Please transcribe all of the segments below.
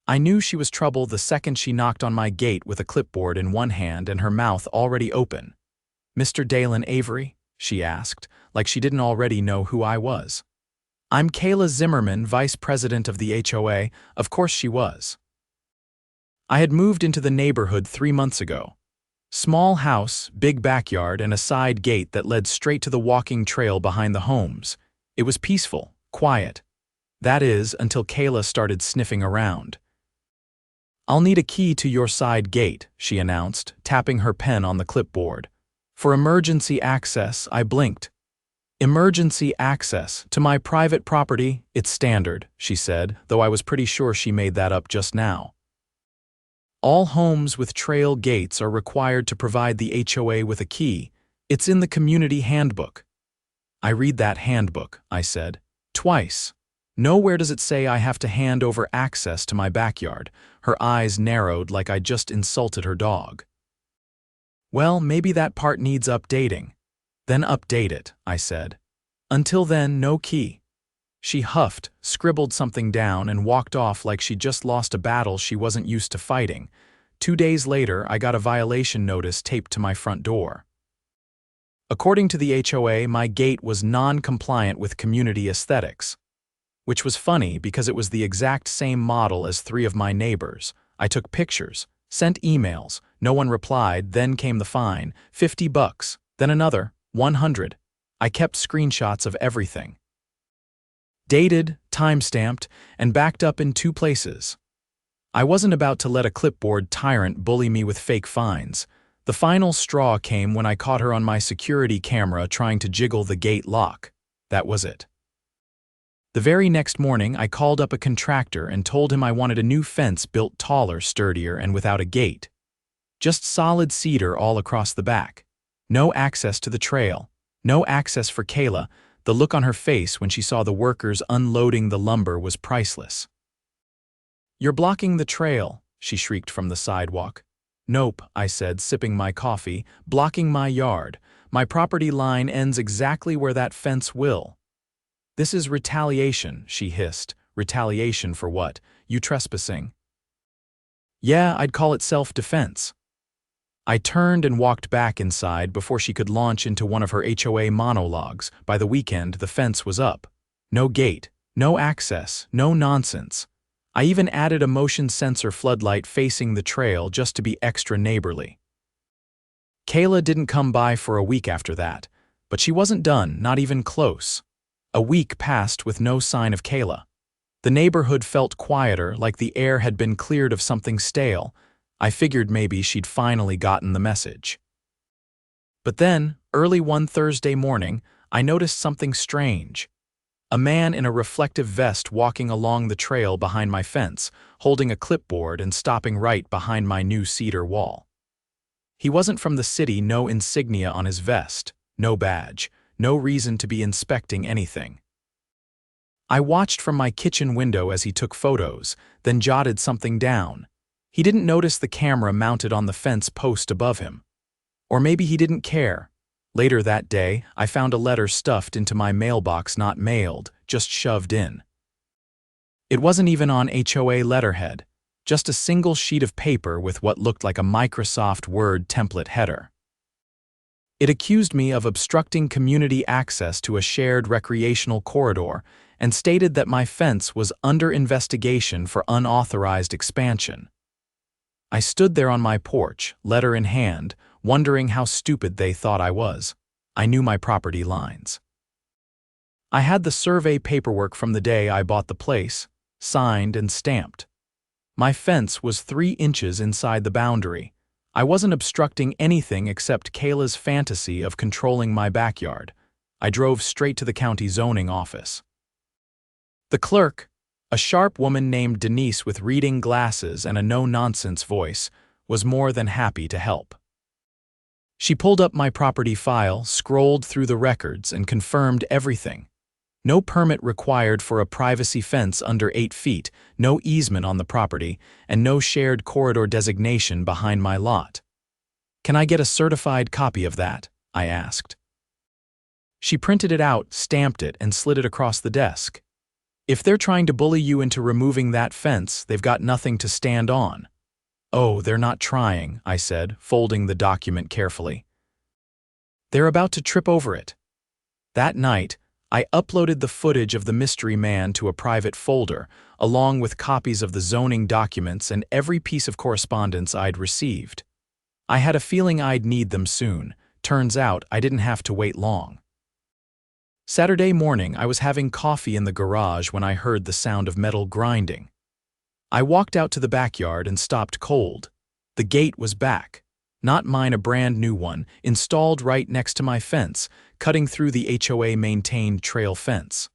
I knew she was trouble the second she knocked on my gate with a clipboard in one hand and her mouth already open. "Mr. Dalen Avery?" she asked, like she didn't already know who I was. "I'm Kayla Zimmerman, vice president of the HOA." Of course she was. I had moved into the neighborhood 3 months ago. Small house, big backyard, and a side gate that led straight to the walking trail behind the homes. It was peaceful, quiet. That is, until Kayla started sniffing around. "I'll need a key to your side gate," she announced, tapping her pen on the clipboard. "For emergency access." I blinked. "Emergency access to my private property? It's standard," she said, though I was pretty sure she made that up just now. "All homes with trail gates are required to provide the HOA with a key. It's in the community handbook." "I read that handbook," I said. "Twice. Nowhere does it say I have to hand over access to my backyard." Her eyes narrowed like I just insulted her dog. "Well, maybe that part needs updating." "Then update it," I said. "Until then, no key." She huffed, scribbled something down, and walked off like she'd just lost a battle she wasn't used to fighting. 2 days later, I got a violation notice taped to my front door. According to the HOA, my gate was non-compliant with community aesthetics. Which was funny because it was the exact same model as 3 of my neighbors. I took pictures, sent emails, no one replied, then came the fine, $50, then another, 100. I kept screenshots of everything. Dated, time-stamped, and backed up in 2 places. I wasn't about to let a clipboard tyrant bully me with fake fines. The final straw came when I caught her on my security camera trying to jiggle the gate lock. That was it. The very next morning, I called up a contractor and told him I wanted a new fence built taller, sturdier, and without a gate. Just solid cedar all across the back. No access to the trail. No access for Kayla. The look on her face when she saw the workers unloading the lumber was priceless. "You're blocking the trail," she shrieked from the sidewalk. "Nope," I said, sipping my coffee, "blocking my yard. My property line ends exactly where that fence will." "This is retaliation," she hissed. "Retaliation for what? You trespassing?" "Yeah, I'd call it self-defense." I turned and walked back inside before she could launch into one of her HOA monologues. By the weekend, the fence was up. No gate, no access, no nonsense. I even added a motion sensor floodlight facing the trail just to be extra neighborly. Kayla didn't come by for a week after that, but she wasn't done, not even close. A week passed with no sign of Kayla. The neighborhood felt quieter, like the air had been cleared of something stale. I figured maybe she'd finally gotten the message. But then, early one Thursday morning, I noticed something strange. A man in a reflective vest walking along the trail behind my fence, holding a clipboard and stopping right behind my new cedar wall. He wasn't from the city, no insignia on his vest, no badge, no reason to be inspecting anything. I watched from my kitchen window as he took photos, then jotted something down. He didn't notice the camera mounted on the fence post above him. Or maybe he didn't care. Later that day, I found a letter stuffed into my mailbox, not mailed, just shoved in. It wasn't even on HOA letterhead, just a single sheet of paper with what looked like a Microsoft Word template header. It accused me of obstructing community access to a shared recreational corridor and stated that my fence was under investigation for unauthorized expansion. I stood there on my porch, letter in hand, wondering how stupid they thought I was. I knew my property lines. I had the survey paperwork from the day I bought the place, signed and stamped. My fence was 3 inches inside the boundary. I wasn't obstructing anything except Kayla's fantasy of controlling my backyard. I drove straight to the county zoning office. The clerk, a sharp woman named Denise with reading glasses and a no-nonsense voice, was more than happy to help. She pulled up my property file, scrolled through the records, and confirmed everything. No permit required for a privacy fence under 8 feet, no easement on the property, and no shared corridor designation behind my lot. "Can I get a certified copy of that?" I asked. She printed it out, stamped it, and slid it across the desk. If they're trying to bully you into removing that fence, they've got nothing to stand on. Oh, they're not trying, I said, folding the document carefully. They're about to trip over it. That night, I uploaded the footage of the mystery man to a private folder, along with copies of the zoning documents and every piece of correspondence I'd received. I had a feeling I'd need them soon. Turns out I didn't have to wait long. Saturday morning, I was having coffee in the garage when I heard the sound of metal grinding. I walked out to the backyard and stopped cold. The gate was back. Not mine, a brand new one, installed right next to my fence, cutting through the HOA-maintained trail fence.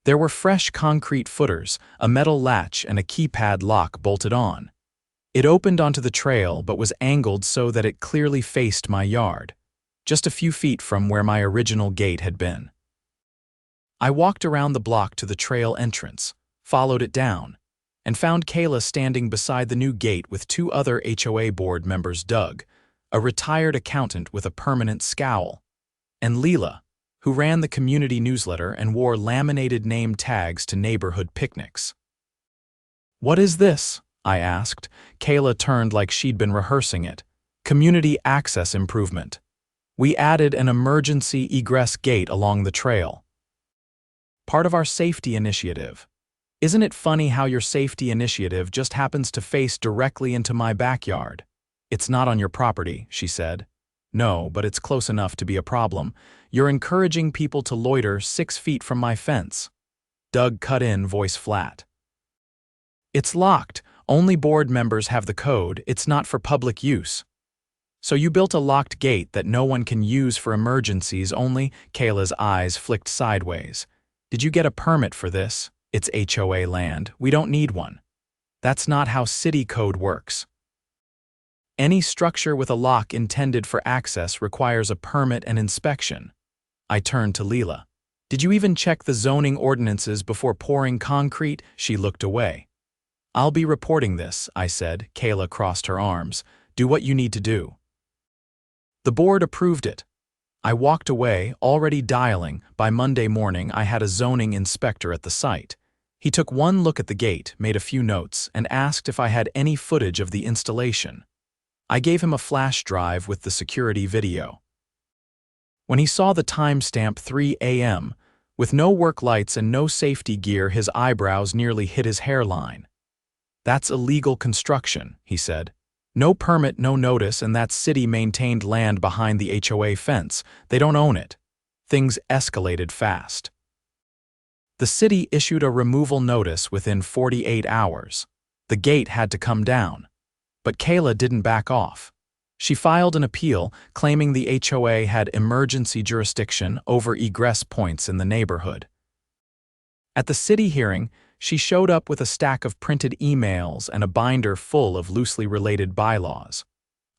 There were fresh concrete footers, a metal latch, and a keypad lock bolted on. It opened onto the trail but was angled so that it clearly faced my yard, just a few feet from where my original gate had been. I walked around the block to the trail entrance, followed it down, and found Kayla standing beside the new gate with two other HOA board members, Doug, a retired accountant with a permanent scowl, and Leela, who ran the community newsletter and wore laminated name tags to neighborhood picnics. "What is this?" I asked. Kayla turned like she'd been rehearsing it. "Community access improvement. We added an emergency egress gate along the trail. Part of our safety initiative. Isn't it funny how your safety initiative just happens to face directly into my backyard? It's not on your property," she said. "No, but it's close enough to be a problem. You're encouraging people to loiter 6 feet from my fence." Doug cut in, voice flat. "It's locked. Only board members have the code. It's not for public use." "So you built a locked gate that no one can use for emergencies only?" Kayla's eyes flicked sideways. "Did you get a permit for this? It's HOA land. We don't need one. That's not how city code works. Any structure with a lock intended for access requires a permit and inspection." I turned to Leela. "Did you even check the zoning ordinances before pouring concrete?" She looked away. "I'll be reporting this," I said. Kayla crossed her arms. "Do what you need to do." The board approved it. I walked away, already dialing. By Monday morning, I had a zoning inspector at the site. He took one look at the gate, made a few notes, and asked if I had any footage of the installation. I gave him a flash drive with the security video. When he saw the timestamp 3 a.m., with no work lights and no safety gear, his eyebrows nearly hit his hairline. "That's illegal construction," he said. "No permit, no notice, and that's city-maintained land behind the HOA fence. They don't own it." Things escalated fast. The city issued a removal notice within 48 hours. The gate had to come down. But Kayla didn't back off. She filed an appeal claiming the HOA had emergency jurisdiction over egress points in the neighborhood. At the city hearing, she showed up with a stack of printed emails and a binder full of loosely related bylaws.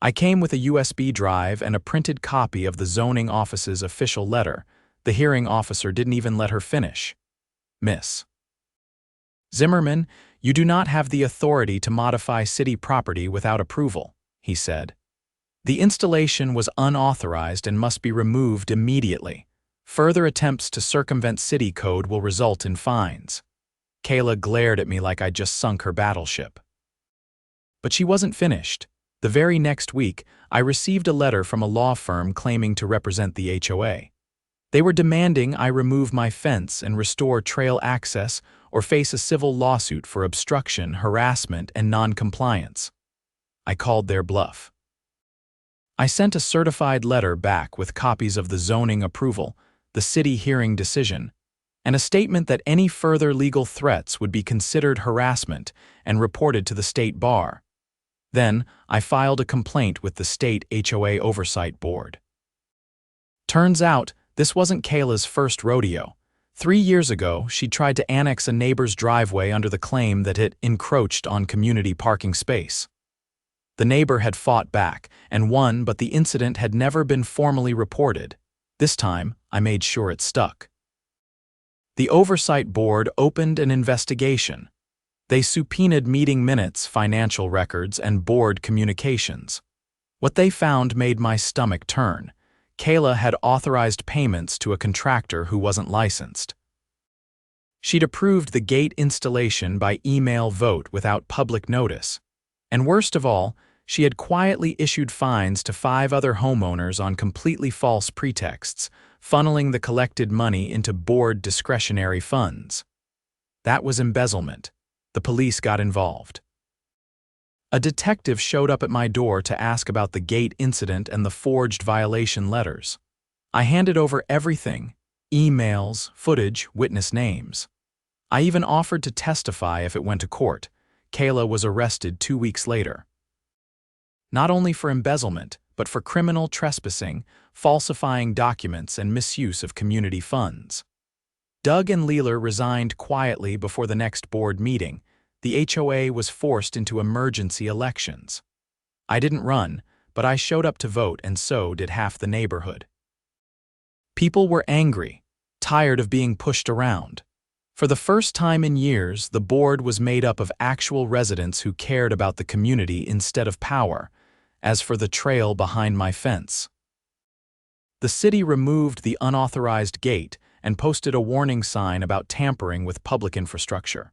I came with a USB drive and a printed copy of the zoning office's official letter. The hearing officer didn't even let her finish. "Miss Zimmerman, you do not have the authority to modify city property without approval," he said. "The installation was unauthorized and must be removed immediately. Further attempts to circumvent city code will result in fines." Kayla glared at me like I'd just sunk her battleship. But she wasn't finished. The very next week, I received a letter from a law firm claiming to represent the HOA. They were demanding I remove my fence and restore trail access or face a civil lawsuit for obstruction, harassment, and non-compliance. I called their bluff. I sent a certified letter back with copies of the zoning approval, the city hearing decision, and a statement that any further legal threats would be considered harassment and reported to the state bar. Then, I filed a complaint with the state HOA Oversight Board. Turns out, this wasn't Kayla's first rodeo. 3 years ago, she tried to annex a neighbor's driveway under the claim that it encroached on community parking space. The neighbor had fought back and won, but the incident had never been formally reported. This time, I made sure it stuck. The Oversight Board opened an investigation. They subpoenaed meeting minutes, financial records, and board communications. What they found made my stomach turn. Kayla had authorized payments to a contractor who wasn't licensed. She'd approved the gate installation by email vote without public notice. And worst of all, she had quietly issued fines to 5 other homeowners on completely false pretexts, funneling the collected money into board discretionary funds. That was embezzlement. The police got involved. A detective showed up at my door to ask about the gate incident and the forged violation letters. I handed over everything: emails, footage, witness names. I even offered to testify if it went to court. Kayla was arrested 2 weeks later. Not only for embezzlement, but for criminal trespassing, falsifying documents, and misuse of community funds. Doug and Leeler resigned quietly before the next board meeting. The HOA was forced into emergency elections. I didn't run, but I showed up to vote, and so did half the neighborhood. People were angry, tired of being pushed around. For the first time in years, the board was made up of actual residents who cared about the community instead of power. As for the trail behind my fence, the city removed the unauthorized gate and posted a warning sign about tampering with public infrastructure.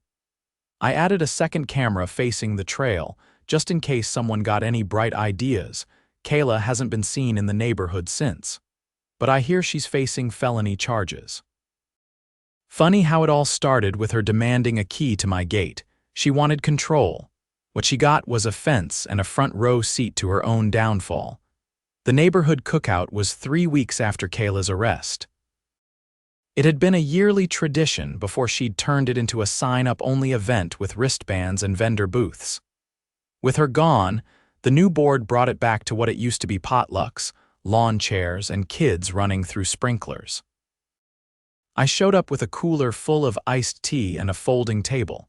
I added a second camera facing the trail, just in case someone got any bright ideas. Kayla hasn't been seen in the neighborhood since, but I hear she's facing felony charges. Funny how it all started with her demanding a key to my gate. She wanted control. What she got was a fence and a front row seat to her own downfall. The neighborhood cookout was 3 weeks after Kayla's arrest. It had been a yearly tradition before she'd turned it into a sign-up-only event with wristbands and vendor booths. With her gone, the new board brought it back to what it used to be: potlucks, lawn chairs, and kids running through sprinklers. I showed up with a cooler full of iced tea and a folding table.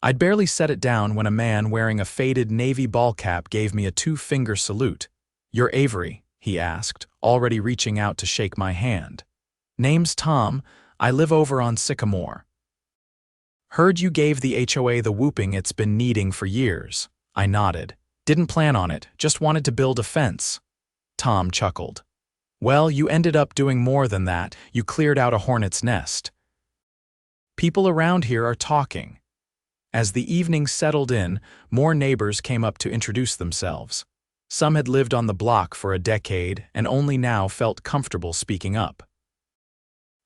I'd barely set it down when a man wearing a faded navy ball cap gave me a 2-finger salute. "You're Avery?" he asked, already reaching out to shake my hand. "Name's Tom. I live over on Sycamore." "Heard you gave the HOA the whooping it's been needing for years." I nodded. "Didn't plan on it, just wanted to build a fence." Tom chuckled. "Well, you ended up doing more than that. You cleared out a hornet's nest." People around here are talking. As the evening settled in, more neighbors came up to introduce themselves. Some had lived on the block for a decade and only now felt comfortable speaking up.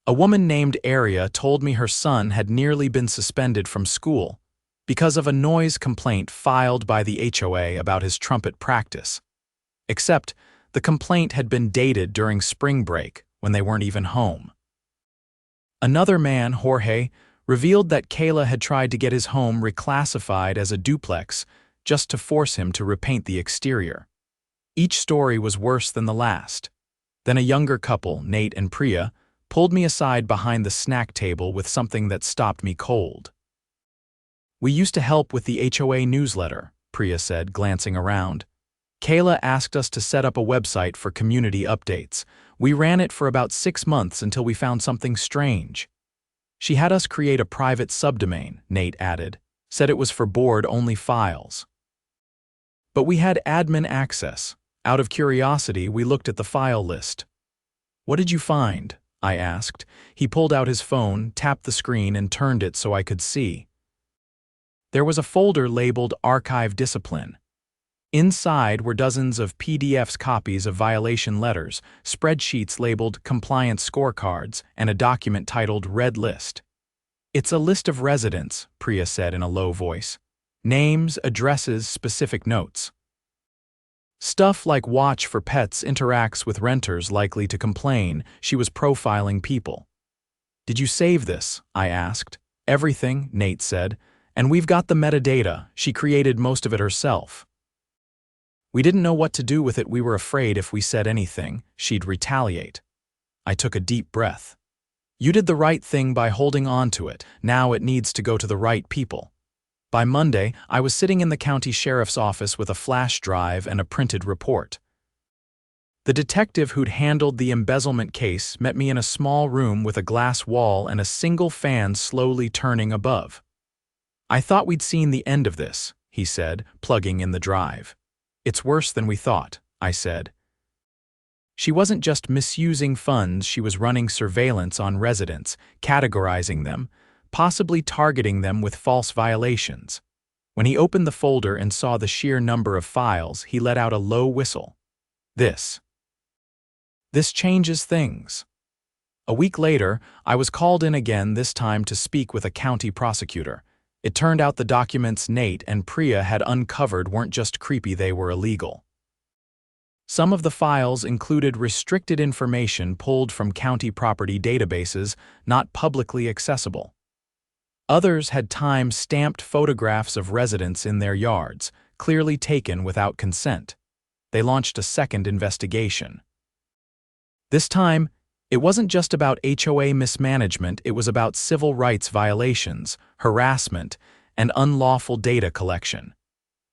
A woman named Aria told me her son had nearly been suspended from school because of a noise complaint filed by the HOA about his trumpet practice. Except, the complaint had been dated during spring break, when they weren't even home. Another man, Jorge, revealed that Kayla had tried to get his home reclassified as a duplex just to force him to repaint the exterior. Each story was worse than the last. Then a younger couple, Nate and Priya, pulled me aside behind the snack table with something that stopped me cold. "We used to help with the HOA newsletter," Priya said, glancing around. "Kayla asked us to set up a website for community updates. We ran it for about 6 months until we found something strange. She had us create a private subdomain," Nate added, "said it was for board-only files. But we had admin access. Out of curiosity, we looked at the file list." "What did you find?" I asked. He pulled out his phone, tapped the screen, and turned it so I could see. There was a folder labeled Archive Discipline. Inside were dozens of PDFs, copies of violation letters, spreadsheets labeled Compliance Scorecards, and a document titled Red List. "It's a list of residents," Priya said in a low voice. "Names, addresses, specific notes. Stuff like watch for pets interacts with renters likely to complain." She was profiling people. "Did you save this?" I asked. "Everything," Nate said. "And we've got the metadata. She created most of it herself." "We didn't know what to do with it. We were afraid if we said anything, she'd retaliate." I took a deep breath. "You did the right thing by holding on to it. Now it needs to go to the right people." By Monday, I was sitting in the county sheriff's office with a flash drive and a printed report. The detective who'd handled the embezzlement case met me in a small room with a glass wall and a single fan slowly turning above. "I thought we'd seen the end of this," he said, plugging in the drive. "It's worse than we thought," I said. "She wasn't just misusing funds, she was running surveillance on residents, categorizing them, possibly targeting them with false violations. When he opened the folder and saw the sheer number of files, he let out a low whistle. This changes things. A week later, I was called in again, this time to speak with a county prosecutor. It turned out the documents Nate and Priya had uncovered weren't just creepy, they were illegal. Some of the files included restricted information pulled from county property databases not publicly accessible. Others had time-stamped photographs of residents in their yards, clearly taken without consent. They launched a second investigation. This time, it wasn't just about HOA mismanagement, it was about civil rights violations, harassment, and unlawful data collection.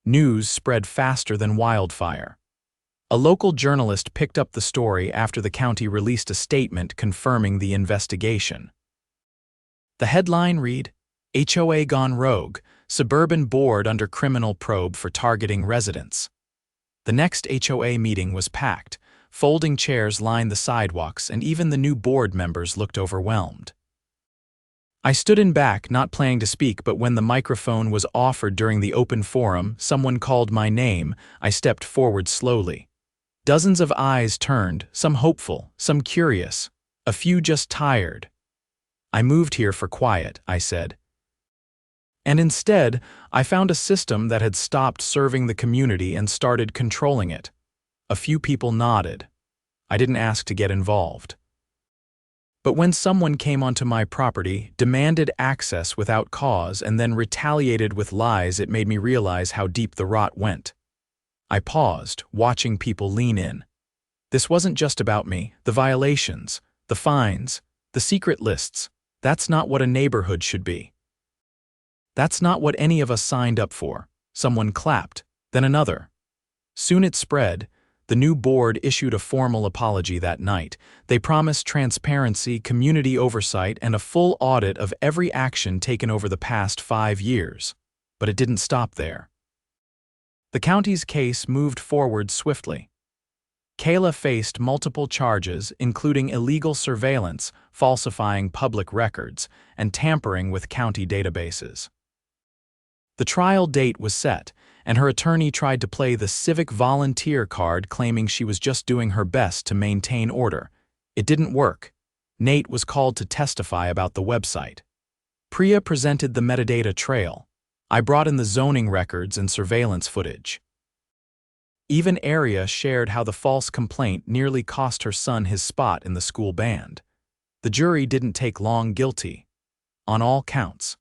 News spread faster than wildfire. A local journalist picked up the story after the county released a statement confirming the investigation. The headline read, "HOA Gone Rogue, Suburban Board Under Criminal Probe for Targeting Residents." The next HOA meeting was packed. Folding chairs lined the sidewalks, and even the new board members looked overwhelmed. I stood in back, not planning to speak, but when the microphone was offered during the open forum, someone called my name. I stepped forward slowly. Dozens of eyes turned, some hopeful, some curious, a few just tired. "I moved here for quiet," I said. And instead, I found a system that had stopped serving the community and started controlling it. A few people nodded. I didn't ask to get involved. But when someone came onto my property, demanded access without cause, and then retaliated with lies, it made me realize how deep the rot went. I paused, watching people lean in. This wasn't just about me. The violations, the fines, the secret lists. That's not what a neighborhood should be. That's not what any of us signed up for. Someone clapped, then another. Soon it spread. The new board issued a formal apology that night. They promised transparency, community oversight, and a full audit of every action taken over the past 5 years. But it didn't stop there. The county's case moved forward swiftly. Kayla faced multiple charges, including illegal surveillance, falsifying public records, and tampering with county databases. The trial date was set, and her attorney tried to play the civic volunteer card, claiming she was just doing her best to maintain order. It didn't work. Nate was called to testify about the website. Priya presented the metadata trail. I brought in the zoning records and surveillance footage. Even Aria shared how the false complaint nearly cost her son his spot in the school band. The jury didn't take long. Guilty on all counts.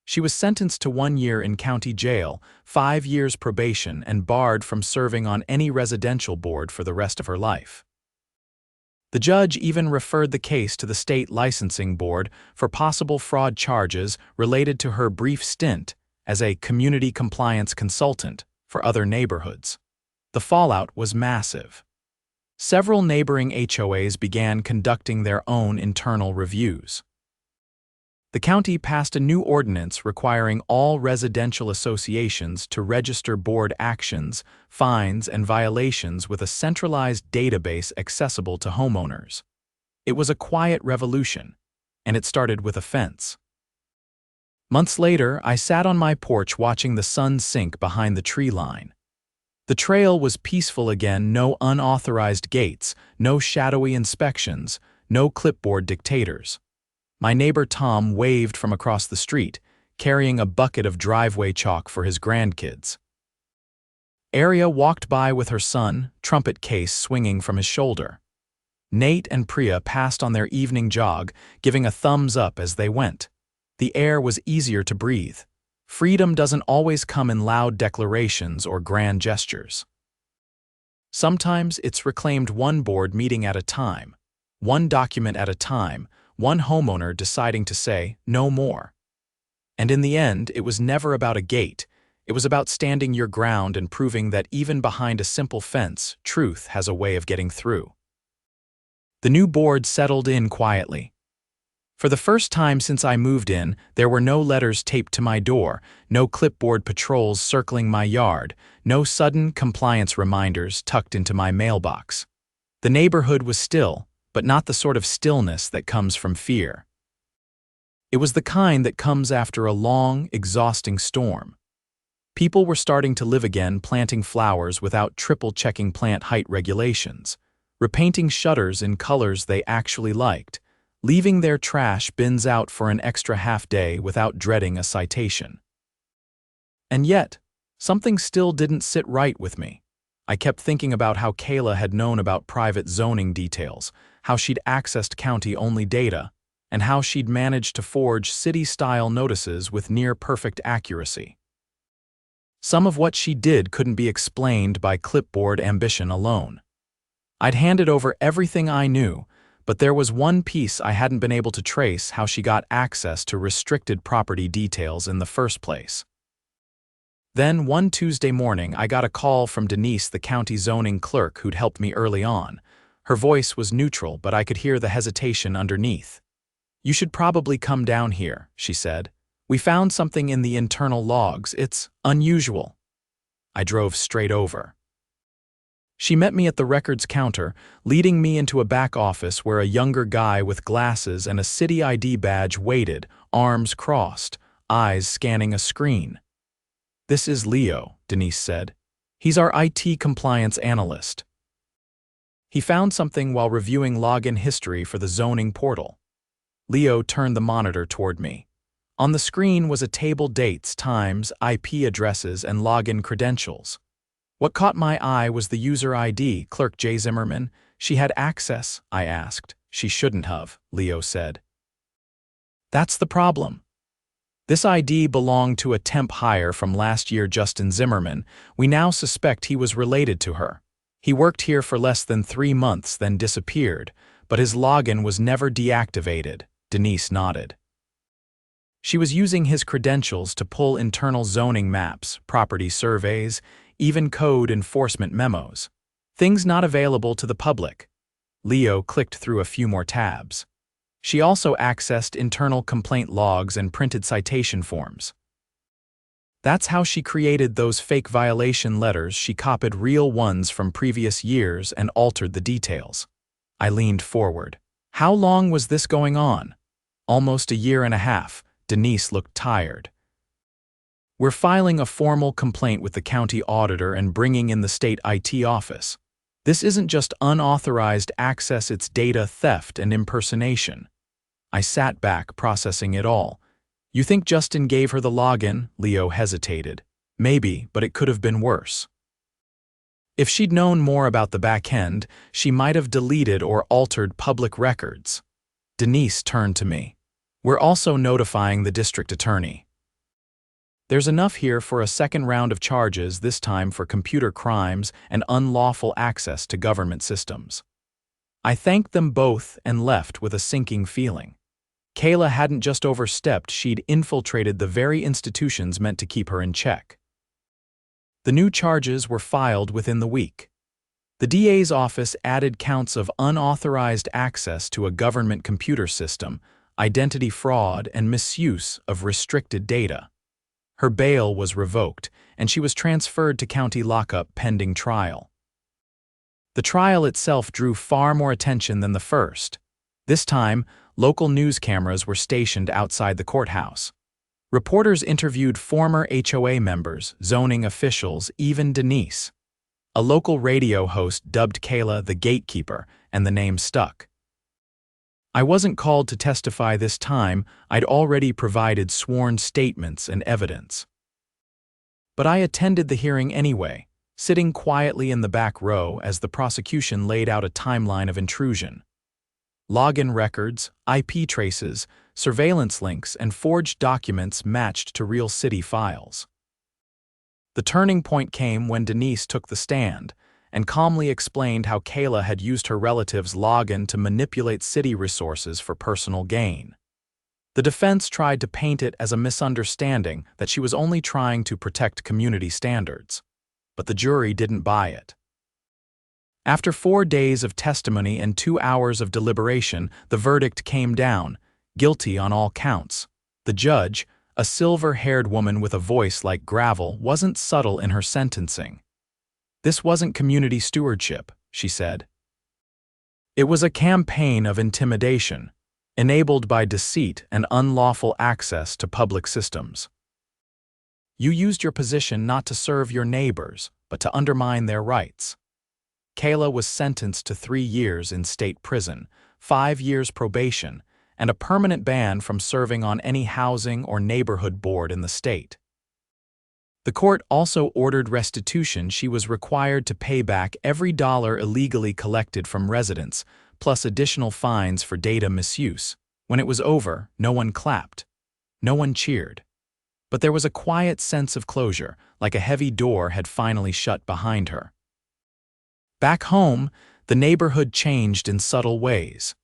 She was sentenced to 1 year in county jail, 5 years probation, and barred from serving on any residential board for the rest of her life. The judge even referred the case to the state licensing board for possible fraud charges related to her brief stint as a community compliance consultant for other neighborhoods. The fallout was massive. Several neighboring HOAs began conducting their own internal reviews. The county passed a new ordinance requiring all residential associations to register board actions, fines, and violations with a centralized database accessible to homeowners. It was a quiet revolution, and it started with a fence. Months later, I sat on my porch watching the sun sink behind the tree line. The trail was peaceful again, no unauthorized gates, no shadowy inspections, no clipboard dictators. My neighbor Tom waved from across the street, carrying a bucket of driveway chalk for his grandkids. Aria walked by with her son, trumpet case swinging from his shoulder. Nate and Priya passed on their evening jog, giving a thumbs up as they went. The air was easier to breathe. Freedom doesn't always come in loud declarations or grand gestures. Sometimes it's reclaimed one board meeting at a time, one document at a time, one homeowner deciding to say, no more. And in the end, it was never about a gate. It was about standing your ground and proving that even behind a simple fence, truth has a way of getting through. The new board settled in quietly. For the first time since I moved in, there were no letters taped to my door, no clipboard patrols circling my yard, no sudden compliance reminders tucked into my mailbox. The neighborhood was still, but not the sort of stillness that comes from fear. It was the kind that comes after a long, exhausting storm. People were starting to live again, planting flowers without triple-checking plant height regulations, repainting shutters in colors they actually liked, leaving their trash bins out for an extra half-day without dreading a citation. And yet, something still didn't sit right with me. I kept thinking about how Kayla had known about private zoning details, how she'd accessed county-only data, and how she'd managed to forge city-style notices with near-perfect accuracy. Some of what she did couldn't be explained by clipboard ambition alone. I'd handed over everything I knew, but there was one piece I hadn't been able to trace: how she got access to restricted property details in the first place. Then, one Tuesday morning, I got a call from Denise, the county zoning clerk who'd helped me early on. Her voice was neutral, but I could hear the hesitation underneath. "You should probably come down here," she said. "We found something in the internal logs. It's unusual." I drove straight over. She met me at the records counter, leading me into a back office where a younger guy with glasses and a city ID badge waited, arms crossed, eyes scanning a screen. "This is Leo," Denise said. "He's our IT compliance analyst. He found something while reviewing login history for the zoning portal." Leo turned the monitor toward me. On the screen was a table: dates, times, IP addresses, and login credentials. What caught my eye was the user ID, Clerk J. Zimmerman. "She had access?" I asked. "She shouldn't have," Leo said. "That's the problem. This ID belonged to a temp hire from last year, Justin Zimmerman. We now suspect he was related to her. He worked here for less than 3 months, then disappeared, but his login was never deactivated." Denise nodded. "She was using his credentials to pull internal zoning maps, property surveys, even code enforcement memos. Things not available to the public." Leo clicked through a few more tabs. "She also accessed internal complaint logs and printed citation forms. That's how she created those fake violation letters. She copied real ones from previous years and altered the details." I leaned forward. "How long was this going on?" "Almost 1.5 years. Denise looked tired. "We're filing a formal complaint with the county auditor and bringing in the state IT office. This isn't just unauthorized access, it's data theft and impersonation." I sat back, processing it all. "You think Justin gave her the login?" Leo hesitated. "Maybe, but it could have been worse. If she'd known more about the back end, she might have deleted or altered public records." Denise turned to me. "We're also notifying the district attorney. There's enough here for a second round of charges, this time for computer crimes and unlawful access to government systems." I thanked them both and left with a sinking feeling. Kayla hadn't just overstepped, she'd infiltrated the very institutions meant to keep her in check. The new charges were filed within the week. The DA's office added counts of unauthorized access to a government computer system, identity fraud, and misuse of restricted data. Her bail was revoked, and she was transferred to county lockup pending trial. The trial itself drew far more attention than the first. This time, local news cameras were stationed outside the courthouse. Reporters interviewed former HOA members, zoning officials, even Denise. A local radio host dubbed Kayla the gatekeeper, and the name stuck. I wasn't called to testify this time. I'd already provided sworn statements and evidence. But I attended the hearing anyway, sitting quietly in the back row as the prosecution laid out a timeline of intrusion. Login records, IP traces, surveillance links, and forged documents matched to real city files. The turning point came when Denise took the stand and calmly explained how Kayla had used her relative's login to manipulate city resources for personal gain. The defense tried to paint it as a misunderstanding, that she was only trying to protect community standards. But the jury didn't buy it. After 4 days of testimony and 2 hours of deliberation, the verdict came down, guilty on all counts. The judge, a silver-haired woman with a voice like gravel, wasn't subtle in her sentencing. "This wasn't community stewardship," she said. "It was a campaign of intimidation. enabled by deceit and unlawful access to public systems. You used your position not to serve your neighbors, but to undermine their rights. Kayla was sentenced to 3 years in state prison, 5 years probation, and a permanent ban from serving on any housing or neighborhood board in the state. The court also ordered restitution. She was required to pay back every dollar illegally collected from residents, plus additional fines for data misuse. When it was over, no one clapped. No one cheered. But there was a quiet sense of closure, like a heavy door had finally shut behind her. Back home, the neighborhood changed in subtle ways.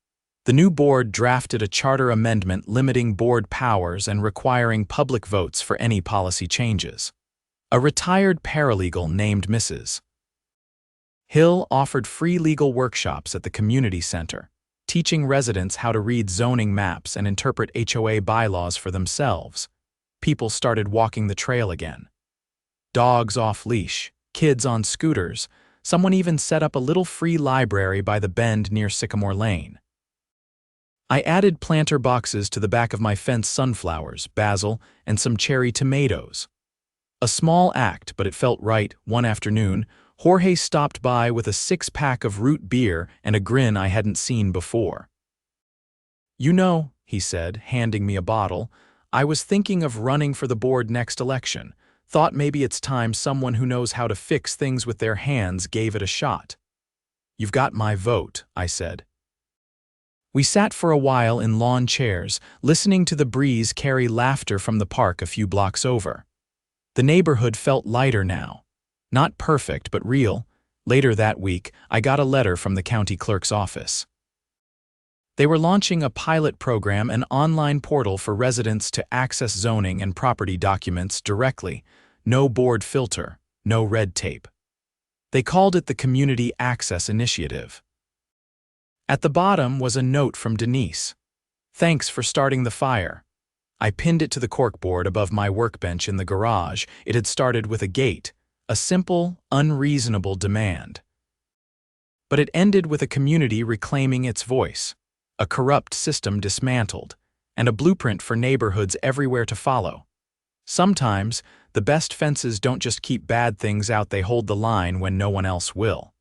The new board drafted a charter amendment limiting board powers and requiring public votes for any policy changes. A retired paralegal named Mrs. Hill offered free legal workshops at the community center, teaching residents how to read zoning maps and interpret HOA bylaws for themselves. People started walking the trail again. Dogs off leash, kids on scooters. Someone even set up a little free library by the bend near Sycamore Lane. I added planter boxes to the back of my fence: sunflowers, basil, and some cherry tomatoes. A small act, but it felt right. One afternoon, Jorge stopped by with a 6-pack of root beer and a grin I hadn't seen before. "You know," he said, handing me a bottle, "I was thinking of running for the board next election. Thought maybe it's time someone who knows how to fix things with their hands gave it a shot." "You've got my vote," I said. We sat for a while in lawn chairs, listening to the breeze carry laughter from the park a few blocks over. The neighborhood felt lighter now. Not perfect, but real. Later that week, I got a letter from the county clerk's office. They were launching a pilot program, an online portal for residents to access zoning and property documents directly. No board filter, no red tape. They called it the Community Access Initiative. At the bottom was a note from Denise. "Thanks for starting the fire." I pinned it to the corkboard above my workbench in the garage. It had started with a gate, a simple, unreasonable demand. But it ended with a community reclaiming its voice, a corrupt system dismantled, and a blueprint for neighborhoods everywhere to follow. Sometimes, the best fences don't just keep bad things out, they hold the line when no one else will.